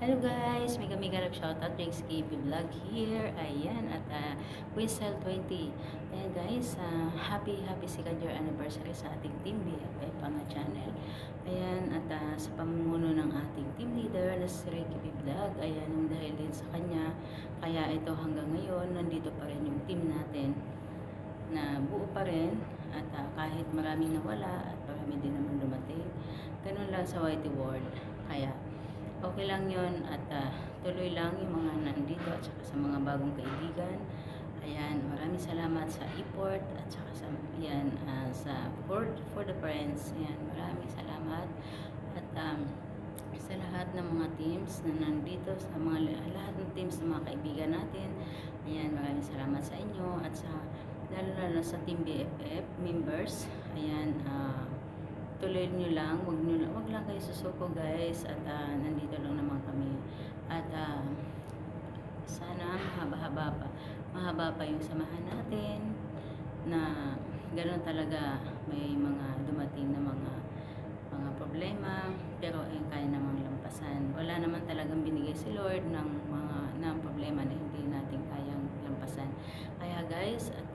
Hello guys, mega mega love shoutout, Rex KB Vlog here. Ayan, at Whistle 20. Ayan guys, happy second year anniversary sa ating Team BFF Panga channel. Ayan, at sa pamumuno ng ating team leader na si Rex KB Vlog. Ayan, dahil din sa kanya, kaya ito hanggang ngayon, nandito pa rin yung team natin na buo pa rin. At kahit maraming nawala at marami din naman dumating, ganun lang sa Whitey World. Kaya okay lang yun at tuloy lang yung mga nandito at saka sa mga bagong kaibigan. Ayan, maraming salamat sa effort at saka sa, yan, sa for the friends. Ayan, maraming salamat at sa lahat ng mga teams na nandito, sa mga lahat ng teams ng mga kaibigan natin. Ayan, maraming salamat sa inyo at sa lalo sa Team BFF members. Ayan, tuloy nyo lang, wag lang kayo susuko guys at nandito lang naman kami at sana mahaba pa yung samahan natin na ganoon talaga. May mga dumating na mga problema pero kaya namang lampasan. Wala naman talagang binigay si Lord ng mga problema na hindi natin kayang lampasan. Kaya guys, at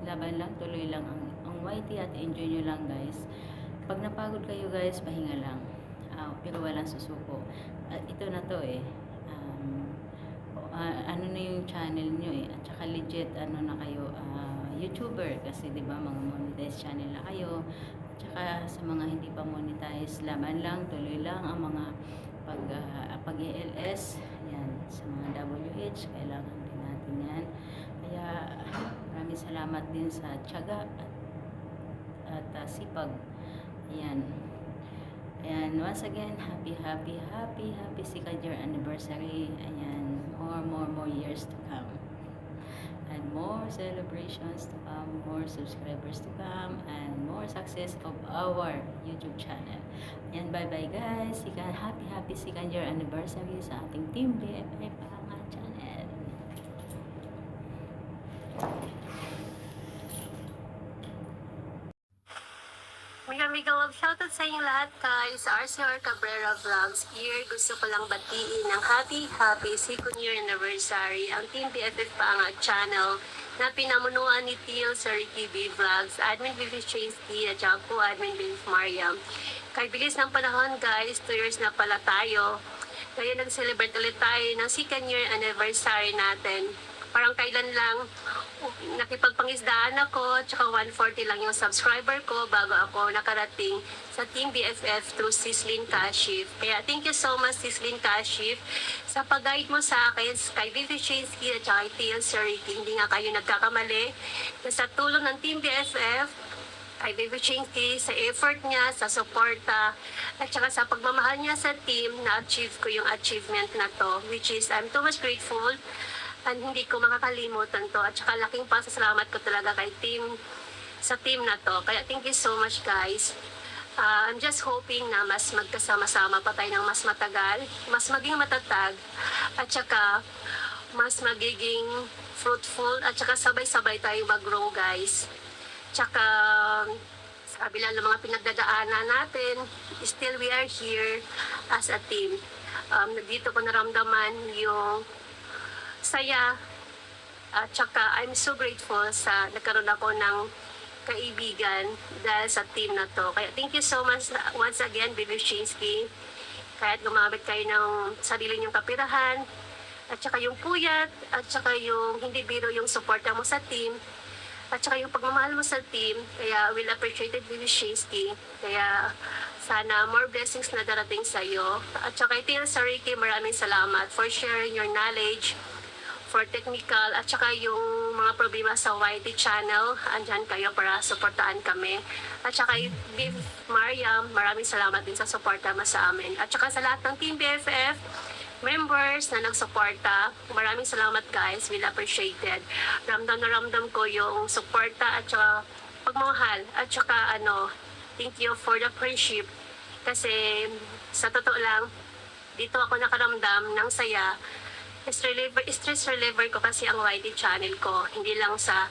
laban lang, tuloy lang ang YT at enjoy nyo lang guys. Pag napagod kayo guys, pahinga lang. Pero walang susuko. Ito na to ano na yung channel nyo at saka legit ano na kayo, YouTuber kasi 'di ba mga monetized channel na kayo. At saka sa mga hindi pa monetize, laban lang, tuloy lang ang mga pag-ELS, yan, sa mga WH, kailangan din natin yan. Kaya maraming salamat din sa tiyaga at sipag. Ayan. Ayan, once again, happy second year anniversary. Ayan, more years to come. And more celebrations to come, more subscribers to come, and more success of our YouTube channel. Ayan, bye-bye guys. Happy second year anniversary sa ating Team BFF Panga channel. Mega love shoutout sa inyong lahat guys. RCR Cabrera Vlogs here. Gusto ko lang batiin ng happy second year anniversary ang Team BFF Panga channel na pinamunuan ni Tio sa Ricky B Vlogs, Admin Bibi Chasey at saka po Admin Bibi Mariam. Kay bilis ng panahon guys, 2 years na pala tayo. Kaya nag-celebrate ulit tayo ng second year anniversary natin. Parang kailan lang nakipagpangisdaan ako, tsaka 140 lang yung subscriber ko bago ako nakarating sa Team BFF through Sislin Kashif. Kaya thank you so much Sislin Kashif sa pag-guide mo sa akin kay Vivi Chinsky at saka kay Sariki. Hindi nga kayo nagkakamali. Sa tulong ng Team BFF, kay Baby Chinky, sa effort niya, sa suporta, at saka sa pagmamahal niya sa team, na-achieve ko yung achievement na to, which is I'm too much grateful and hindi ko makakalimutan to. At saka laking pasasalamat ko talaga kay team, sa team na to. Kaya thank you so much guys. I'm just hoping na mas magkasama-sama pa tayo ng mas matagal, mas maging matatag, at saka mas magiging fruitful, at saka sabay-sabay tayo mag-grow guys. Tsaka sa kabila ng mga pinagdadaanan natin, still we are here as a team. Dito ko naramdaman yung saya at tsaka I'm so grateful sa nagkaroon ako ng kaibigan dahil sa team na to. Kaya thank you so much once again, Bibi Chinsky. Kahit gumamit kayo ng sarili niyong kapirahan, at tsaka yung puyat, at tsaka yung hindi biro yung suporta mo sa team, at saka yung pagmamahal mo sa team, kaya will appreciate it, Bibi Chinsky. Kaya sana more blessings na darating sa iyo. At saka kay Tia Sariki, maraming salamat for sharing your knowledge, for technical, at saka yung mga problema sa YT channel, andyan kayo para suportaan kami. At saka yung Biv Mariam, maraming salamat din sa suporta mo sa amin. At saka sa lahat ng Team BFF members na nagsuporta, maraming salamat guys, will appreciated. Ramdam na ramdam ko yung suporta at saka pagmamahal, at saka thank you for the friendship. Kasi sa totoo lang, dito ako nakaramdam ng saya. Stress reliever ko kasi ang YT channel ko. Hindi lang sa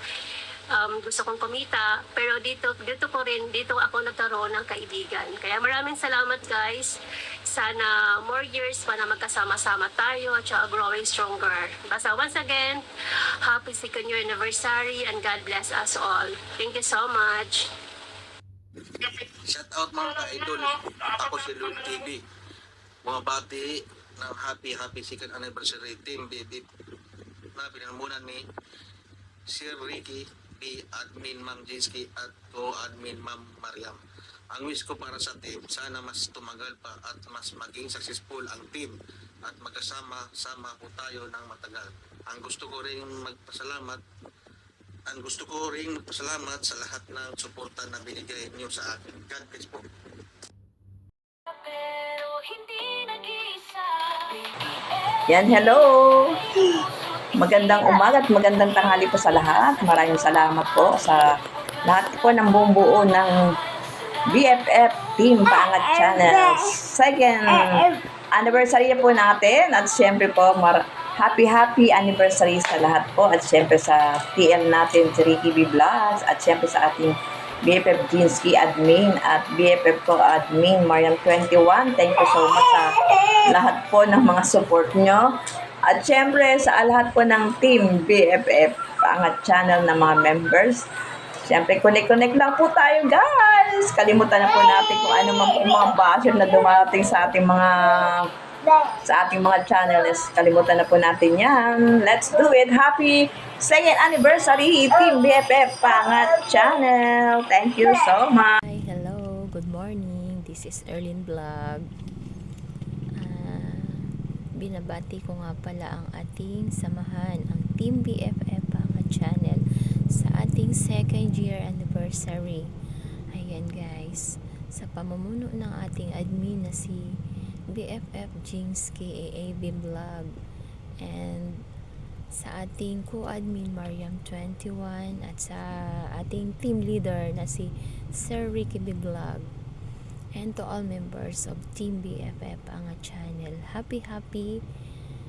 gusto kong kumita, pero dito ako nagkaroon ng kaibigan. Kaya maraming salamat guys. Sana more years pa na magkasama-sama tayo at saka growing stronger. Basta once again, happy second year anniversary and God bless us all. Thank you so much. Shout out mga ka-idol. Ako si Lord TV. Bumabati ng happy second anniversary team baby na pinangamunan ni Sir Ricky, admin Ma'am Jinsky at co-admin Ma'am Mariam. Ang wish ko para sa team, sana mas tumagal pa at mas maging successful ang team at magkasama-sama po tayo ng matagal. Ang gusto ko rin magpasalamat sa lahat ng suporta na binigay niyo sa akin. God bless po. Yan, hello! Magandang umaga at magandang tanghali po sa lahat. Maraming salamat po sa lahat po ng buong buo ng BFF Team Paangat Channel. Second anniversary po natin at syempre po happy anniversary sa lahat po at syempre sa TL natin si Ricky B. Vlogs at syempre sa ating BFF Jinsky admin at BFF ko admin Mariam 21. Thank you so much sa lahat po ng mga support nyo. At syempre sa lahat po ng team BFF Paangat Channel na mga members. Syempre connect lang po tayo guys. Kalimutan na po natin kung ano man po mga basher na dumating sa ating mga channels. Kalimutan na po natin yan. Let's do it. Happy second anniversary Team BFF Paangat Channel. Thank you so much. Hi, hello, good morning. This is Erlyn Vlog. Binabati ko nga pala ang ating samahan, ang Team BFF Paangat Channel sa ating second year anniversary. Ayan guys, sa pamumuno ng ating admin na si BFF Jinsky AAB Vlog and sa ating co-admin Mariam 21 at sa ating team leader na si Sir Ricky B. Vlog and to all members of Team BFF Paangat Channel. Happy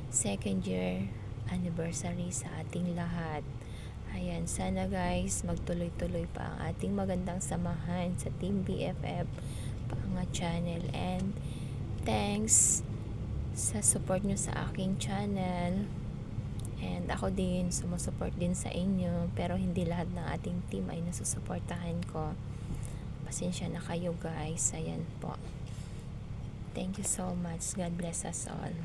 second year anniversary sa ating lahat. Ayan, sana guys magtuloy-tuloy pa ang ating magandang samahan sa Team BFF Paangat Channel and thanks sa support nyo sa aking channel. And ako din, sumusupport din sa inyo. Pero hindi lahat ng ating team ay nasusuportahan ko. Pasensya na kayo guys. Ayan po. Thank you so much. God bless us all.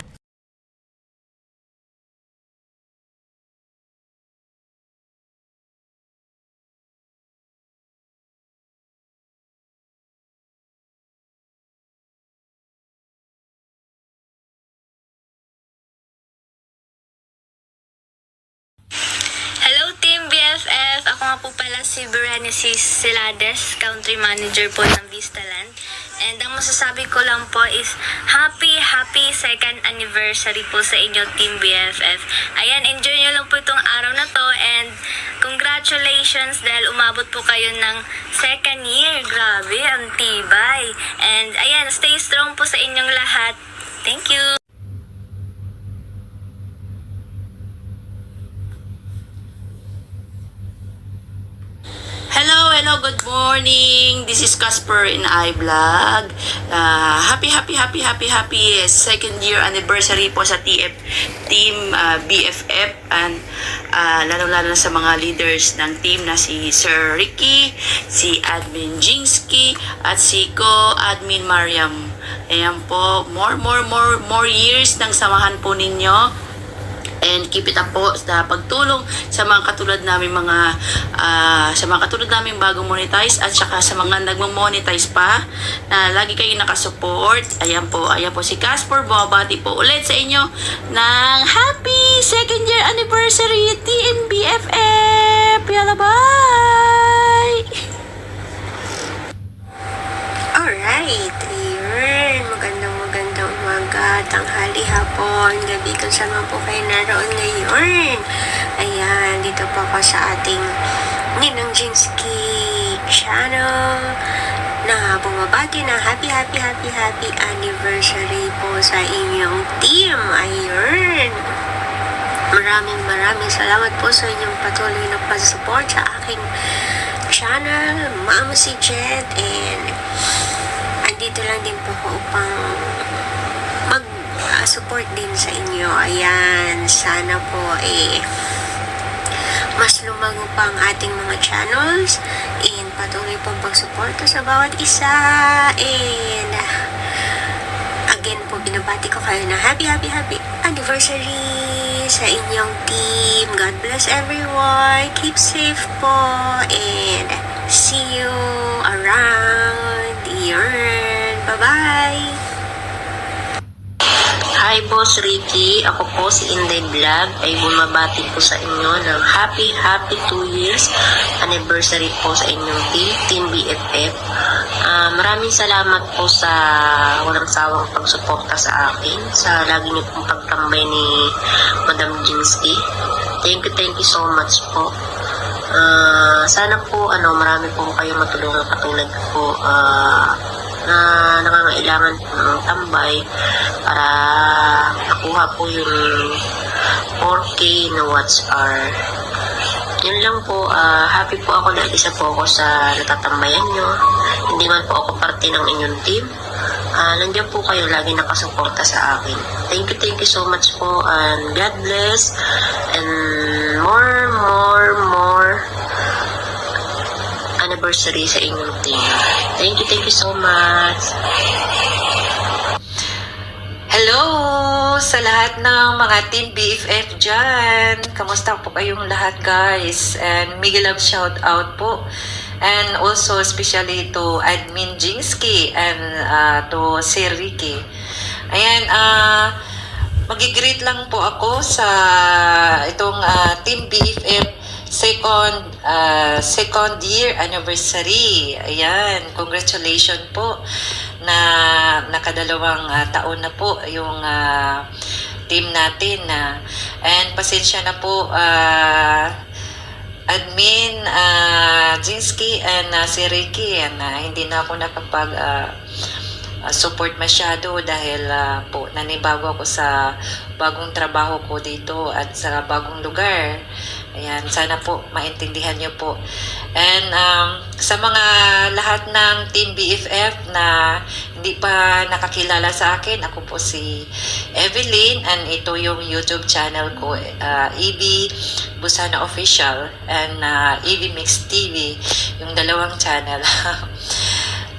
Hello Team BFF! Ako nga po pala si Berenice Celades, Country Manager po ng Vistaland. And ang masasabi ko lang po is happy second anniversary po sa inyo Team BFF. Ayan, enjoy nyo lang po itong araw na to and congratulations dahil umabot po kayo ng second year. Grabe, ang tibay. And ayan, stay strong po sa inyong lahat. Thank you! Hello, good morning. This is Casper in iVlog. Happy second year anniversary po sa Team BFF and lalo-lalo na sa mga leaders ng team na si Sir Ricky, si Admin Jinsky at si Co-Admin Mariam. Ayan po, more years ng samahan po ninyo. And keep it up po sa pagtulong sa mga katulad namin bagong monetize at saka sa mga nagmo-monetize pa na lagi kayong nakasupport. Ayan po si Casper. Bumabati po ulit sa inyo ng happy second year anniversary TNBFF. Yalla, bye! Alright, ayun. Magandang umaga, tanghali, hapon, gabi, kung saan man po kayo naroon ngayon. Ayan, dito po ako sa ating Ninang Jinsky channel na bumabati na happy anniversary po sa inyong team. Ayun. Maraming salamat po sa inyong patuloy na pag-support sa aking channel, Mama si Jet, and andito lang din po ako upang mag-support din sa inyo. Ayan, sana po mas lumago pa ang ating mga channels and patuloy pong pagsuporta sa bawat isa. And again po, binabati ko kayo na happy anniversary sa inyong team. God bless everyone. Keep safe po and see you around. Yun. Bye-bye. Hi Boss Ricky, ako po si Inday Vlog ay bumabati po sa inyo ng happy 2 years anniversary po sa inyong Team BFF. Maraming salamat po sa walang sawang pagsuporta sa akin, sa lagi niyo pong pagtambay ni Madam Jinsky. Thank you so much po. Sana po marami po kayo matulungan katulad po na nangangailangan po ng tambay para nakuha po yung 4K na watch hour. Yun lang po, happy po ako na isa po ako sa natatambayan nyo. Hindi man po ako parte ng inyong team. Nandiyan po kayo lagi nakasuporta sa akin. Thank you so much po, and God bless, and more anniversary sa inyong team. Thank you so much. Hello sa lahat ng mga Team BFF dyan. Kamusta po kayong lahat, guys? And mega love shout out po. And also especially to Admin Jinsky and to Sir Ricky. Ayan, magigreet lang po ako sa itong Team BFF second year anniversary. Ayan, congratulations po na nakadalawang taon na po yung team natin. And pasensya na po Admin Jinsky and si Ricky, hindi na ako nakapag support masyado dahil po nanibago ako sa bagong trabaho ko dito at sa bagong lugar. Ayan, sana po maintindihan niyo po. And sa mga lahat ng Team BFF na hindi pa nakakilala sa akin, ako po si Evelyn, and ito yung YouTube channel ko, EB Busana Official and EB Mix TV, yung dalawang channel.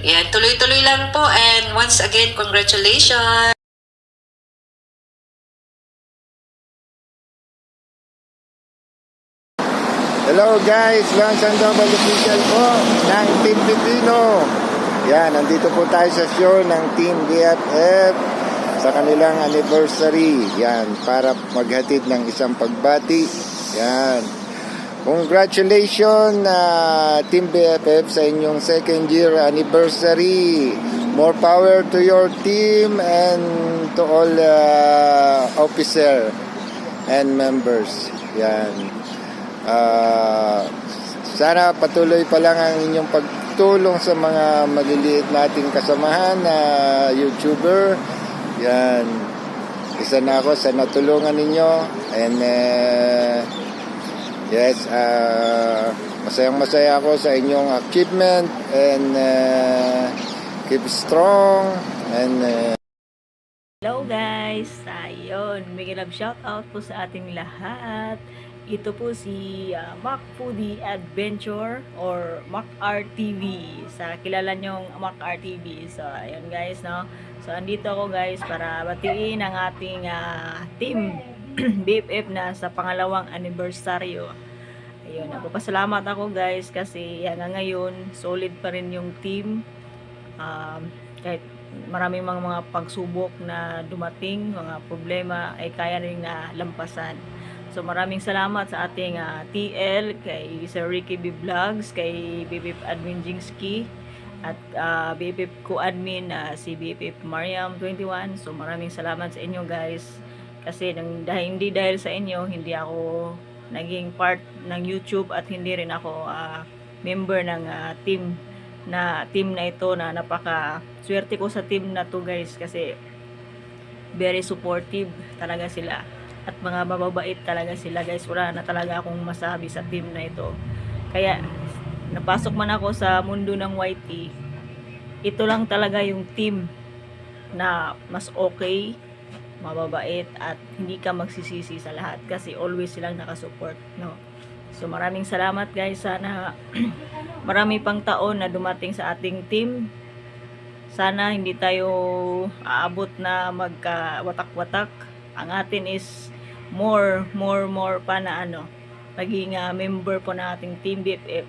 Yan, tuloy-tuloy lang po, and once again, congratulations! Hello guys, Lance Sandoval official po ng Team Pilipino. Yan, nandito po tayo sa show ng Team BFF sa kanilang anniversary. Yan, para maghatid ng isang pagbati. Yan. Congratulations Team BFF sa inyong second year anniversary. More power to your team and to all officer and members. Yan. Sana patuloy pa lang ang inyong pagtulong sa mga maliliit nating kasamahan na YouTuber. Yan. Isa na ako sa natulungan ninyo. And yes, masayang-masaya ako sa inyong achievement, and keep strong, and Hello guys! Ayun, may love shoutout po sa ating lahat. Ito po si Mac Foodie Adventure or Mac RTV. Sa kilala nyong Mac RTV. So, ayun guys, no? So, andito ako guys para batiin ang ating team BFF na sa pangalawang anibersaryo. Ayun, nagpapasalamat ako guys kasi hanggang ngayon, solid pa rin yung team. Kahit maraming mga pagsubok na dumating, mga problema ay kaya rin na lampasan. So maraming salamat sa ating TL, kay Sir Ricky B. Vlogs, kay BFF Admin Jinsky, at BFF co-admin si BFF Mariam 21. So maraming salamat sa inyo guys. Kasi hindi dahil sa inyo, hindi ako naging part ng YouTube at hindi rin ako member ng team na ito, na napaka swerte ko sa team na to guys, kasi very supportive talaga sila. at mga mababait talaga sila guys. Wala na talaga akong masabi sa team na ito. Kaya napasok man ako sa mundo ng YT, ito lang talaga yung team na mas okay, mababait, at hindi ka magsisisi sa lahat kasi always silang nakasupport, no? So maraming salamat guys. Sana marami pang taon na dumating sa ating team. Sana hindi tayo aabot na magka-watak-watak. Ang atin is more pa na maging member po ng ating Team BFF.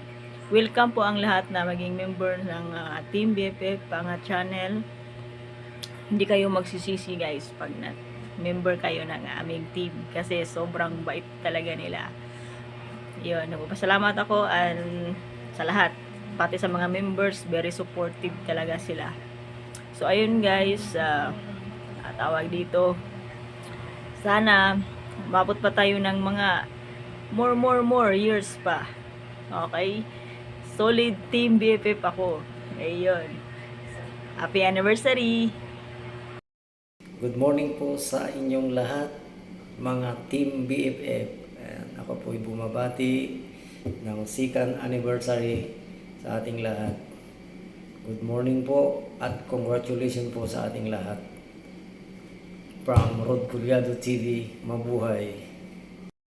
Welcome po ang lahat na maging member ng Team BFF Paangat Channel. Hindi kayo magsisisi guys pag member kayo ng aming team kasi sobrang bait talaga nila. Yun, nagpapasalamat ako sa lahat, pati sa mga members, very supportive talaga sila. So ayun guys, tawag dito, sana mabot pa tayo ng mga more years pa. Okay, solid Team BFF ako. Ayun, happy anniversary. Good morning po sa inyong lahat, mga Team BFF. Ayan, ako po ay bumabati ng second anniversary sa ating lahat. Good morning po at congratulations po sa ating lahat. From Rod Culiado TV, mabuhay!